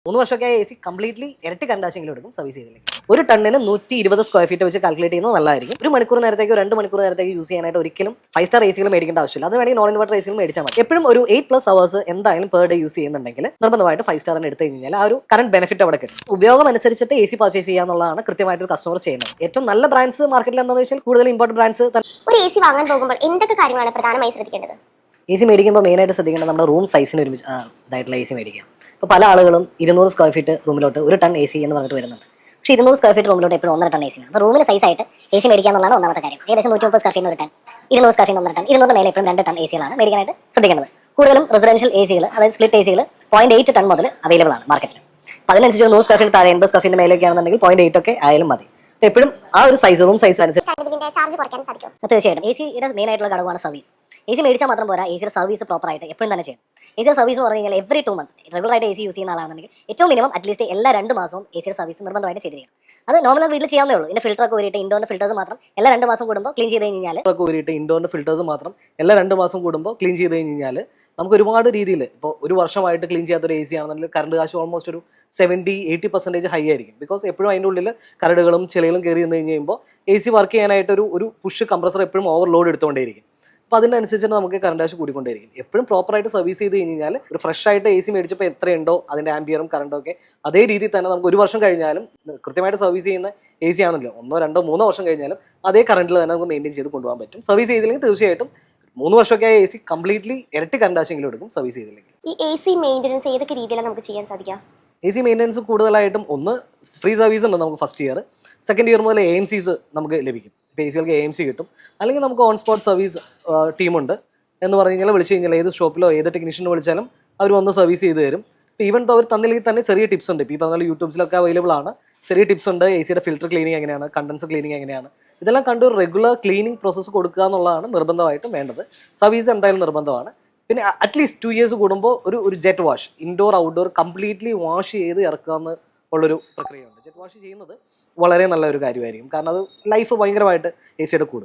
3 വർഷമൊക്കെ A C completely ഇരട്ടി current ആവശ്യമെങ്കിലും എടുക്കും സർവീസ് ചെയ്തില്ലെങ്കിൽ. ഒരു ടണ്ണിന് 120 സ്ക്വയർ ഫീറ്റ് വെച്ച് കാൽക്കുലേറ്റ് ചെയ്യുന്നത് നല്ലതായിരിക്കും. ഒരു മണിക്കൂർ നേരത്തേക്ക് 2 മണിക്കൂർ നേരത്തേക്ക് യൂസ് ചെയ്യാനായിട്ട് ഒരിക്കലും 5 സ്റ്റാർ എ സികൾ മേടിക്കേണ്ട ആവശ്യമില്ല. അത് വേണമെങ്കിൽ നോൺ ഇൻവെർട്ടർ എ സികൾ മേടിച്ചാൽ മതി. എപ്പോഴും ഒരു 8+ hours എന്തായാലും പെർ ഡേ യൂസ് ചെയ്യുന്നുണ്ടെങ്കിൽ നിർബന്ധമായിട്ട് 5 സ്റ്റാർ എടുത്തു കഴിഞ്ഞാൽ ആ ഒരു കറണ്ട് ബെനിഫിറ്റ് അവിടെ കിട്ടും. ഉപയോഗം അനുസരിച്ചിട്ട് എ സി പർച്ചേസ് ചെയ്യാന്നുള്ളതാണ് കൃത്യമായിട്ട് കസ്റ്റമർ ചെയ്യുന്നത്. ഏറ്റവും നല്ല ബ്രാൻഡ്സ് മാർക്കറ്റിൽ എന്താണെന്ന് വെച്ചാൽ കൂടുതൽ ഇമ്പോർട്ടന്റ് ബ്രാൻഡ്സ്. ഒരു എ സി വാങ്ങാൻ പോകുമ്പോൾ എന്തൊക്കെ കാര്യങ്ങളാണ് പ്രധാനമായി ശ്രദ്ധിക്കേണ്ടത്? എ സി മേടിക്കുമ്പോൾ മെയിനായിട്ട് ശ്രദ്ധിക്കേണ്ടത് നമ്മുടെ റൂം സൈസിന് ഒരു ഇതായിട്ടുള്ള എ സി മേടിക്കാം. ഇപ്പോൾ പല ആളുകളും 200 സ്ക്വയർ ഫീറ്റ് റൂമിലോട്ട് 1 ടൺ എ സി എന്ന് പറഞ്ഞിട്ട് വരുന്നുണ്ട്. പക്ഷേ 200 സ്ക്വയർ ഫീറ്റ് റൂമിലോട്ട് എപ്പോഴും 1.5 ടൺ എ സി ആണ്. അപ്പോൾ റൂമിന് സൈസായിട്ട് എ സി മേടിക്കുക എന്നുള്ളതാണ് ഒന്നാമത്തെ കാര്യം. ഏകദേശം 130 സ്ക്വയർ ഫീറ്റിന് 1 ടൺ, 200 സ്ക്വയർ ഫീറ്റ് 1.5 ടൺ, 200 മേലെ എപ്പോഴും 2 ടൺ എ സികളാണ് മേടിക്കാനായിട്ട് ശ്രദ്ധിക്കേണ്ടത്. കൂടുതലും റെസിഡൻഷ്യൽ എ സികൾ, അതായത് സ്പ്ലിറ്റ് എ സികൾ 0.8 ടൺ മുതൽ അവൈലബിൾ ആണ് മാർക്കറ്റിൽ. അപ്പോൾ അതിനനുസരിച്ച് 100 സ്ക്വയർ ഫീറ്റ് താഴെ 80 സ്ക്വയർ ഫീറ്റിന് മേലേക്ക് ആണെന്നുണ്ടെങ്കിൽ 0.8 ഒക്കെ ആയാലും മതി. എപ്പോഴും ആ ഒരു സൈസ് റൂം സൈസ് അനുസരിച്ച് ചാർജ് കുറയ്ക്കാൻ സാധിക്കും. തീർച്ചയായിട്ടും എ സിയുടെ മെയിൻ ആയിട്ടുള്ള ഘടകമാണ് സർവീസ്. എ സി മേടിച്ചാൽ മാത്രം പോരാ, എ സിയുടെ സർവീസ് പ്രോപ്പറായിട്ട് എപ്പോഴും തന്നെ ചെയ്യണം. എ സിയുടെ സർവീസ് എന്ന് പറഞ്ഞു കഴിഞ്ഞാൽ എവറി 2 months റെഗുലറായിട്ട് എ സി യൂസ് ചെയ്യുന്ന ആളാണെന്നുണ്ടെങ്കിൽ ഏറ്റവും മിനിമം അറ്റ്ലീസ്റ്റ് എല്ലാ 2 മാസവും എ സിയുടെ സർവീസ് നിർബന്ധമായിട്ട് ചെയ്തിരിക്കണം. അത് നോർമൽ വീട്ടിൽ ചെയ്യാവുന്നേ ഉള്ളൂ. ഇതിന്റെ ഫിൽറ്ററൊക്കെ ഊരിയിട്ട് ഇൻഡോറിന്റെ ഫിൽറ്റേഴ്സ് മാത്രം എല്ലാ 2 മാസം കൂടുമ്പോൾ ക്ലീൻ ചെയ്ത് കഴിഞ്ഞാൽ ഇൻഡോറിന്റെ ഫിൽറ്റേഴ്സ് മാത്രം എല്ലാ 2 മാസം കൂടുമ്പോൾ ക്ലീൻ ചെയ്ത് കഴിഞ്ഞാൽ നമുക്ക് ഒരുപാട് രീതിയിൽ ഇപ്പോൾ ഒരു വർഷമായിട്ട് ക്ലീൻ ചെയ്യാത്തൊരു എ സി ആണെന്നുണ്ടെങ്കിൽ കറണ്ട് കാശ് ഓൾമോസ്റ്റ് ഒരു 70-80% ഹൈ ആയിരിക്കും. ബിക്കോസ് എപ്പോഴും അതിൻ്റെ ഉള്ളിൽ കരടുകളും ചെളികളും കയറി നിന്ന് കഴിയുമ്പോൾ എ സി വർക്ക് ചെയ്യാനായിട്ട് ഒരു പുഷ് കംപ്രസർ എപ്പോഴും ഓവർലോഡ് എടുത്തുകൊണ്ടേയിരിക്കും. അപ്പോൾ അതിനനുസരിച്ച് നമുക്ക് കറണ്ട് കാശ് കൂടിക്കൊണ്ടേയിരിക്കും. എപ്പോഴും പ്രോപ്പറായിട്ട് സർവീസ് ചെയ്ത് കഴിഞ്ഞാൽ ഒരു ഫ്രഷ് ആയിട്ട് എ സി മേടിച്ചപ്പോൾ എത്രയുണ്ടോ അതിൻ്റെ ആംബിയറും കറണ്ടും ഒക്കെ അതേ രീതിയിൽ തന്നെ നമുക്ക് ഒരു വർഷം കഴിഞ്ഞാലും കൃത്യമായിട്ട് സർവീസ് ചെയ്യുന്ന എ സി ആണല്ലോ, 1, 2, 3 വർഷം കഴിഞ്ഞാലും അതേ കറണ്ടിൽ തന്നെ നമുക്ക് മെയിൻറ്റെയിൻ ചെയ്ത് കൊണ്ടുപോകാൻ പറ്റും. സർവീസ് ചെയ്തില്ലെങ്കിൽ തീർച്ചയായിട്ടും 3 വർഷമൊക്കെ എ സി കംപ്ലീറ്റ്ലി ഇരട്ടി കറണ്ട് ആവശ്യമെങ്കിലും എടുക്കും സർവീസ് ചെയ്തില്ലെങ്കിൽ. ഈ എ സി മെയിൻ്റെനൻസ് ഏതൊക്കെ രീതിയിലാണ് നമുക്ക് ചെയ്യാൻ സാധിക്കുക? എ സി മെയിൻ്റെനൻസ് കൂടുതലായിട്ടും ഒന്ന് ഫ്രീ സർവീസ് ഉണ്ട് നമുക്ക് ഫസ്റ്റ് ഇയർ. സെക്കൻഡ് ഇയർ മുതൽ AMCs നമുക്ക് ലഭിക്കും. ഇപ്പോൾ എ സികൾക്ക് AMC കിട്ടും. അല്ലെങ്കിൽ നമുക്ക് ഓൺ സ്പോട്ട് സർവീസ് ടീമുണ്ട് എന്ന് പറഞ്ഞു കഴിഞ്ഞാൽ വിളിച്ചു കഴിഞ്ഞാൽ ഏത് ഷോപ്പിലോ ഏത് ടെക്നീഷ്യനോ വിളിച്ചാലും അവർ വന്ന് സർവീസ് ചെയ്ത് തരും. ഇപ്പോൾ ഈവൻ അവർ തന്നില്ലെങ്കിൽ തന്നെ ചെറിയ ടിപ്സ് ഉണ്ട്. ഇപ്പോൾ ഈ പറഞ്ഞ യൂട്യൂബ്സിലൊക്കെ അവൈലബിൾ ആണ്. ചെറിയ ടിപ്സ് ഉണ്ട്. എ സിയുടെ ഫിൽറ്റർ ക്ലീനിങ് എങ്ങനെയാണ്, കണ്ടൻസർ ക്ലീനിങ് എങ്ങനെയാണ്, ഇതെല്ലാം കണ്ട് ഒരു റെഗുലർ ക്ലീനിങ് പ്രോസസ്സ് കൊടുക്കുക എന്നുള്ളതാണ് നിർബന്ധമായിട്ടും വേണ്ടത്. സർവീസ് എന്തായാലും നിർബന്ധമാണ്. പിന്നെ അറ്റ്ലീസ്റ്റ് 2 years കൂടുമ്പോൾ ഒരു jet wash, indoor outdoor completely wash ചെയ്ത് ഇറക്കുക എന്നുള്ളൊരു പ്രക്രിയയുണ്ട്. ജെറ്റ് വാഷ് ചെയ്യുന്നത് വളരെ നല്ലൊരു കാര്യമായിരിക്കും. കാരണം അത് ലൈഫ് ഭയങ്കരമായിട്ട് എ സിയുടെ കൂടും.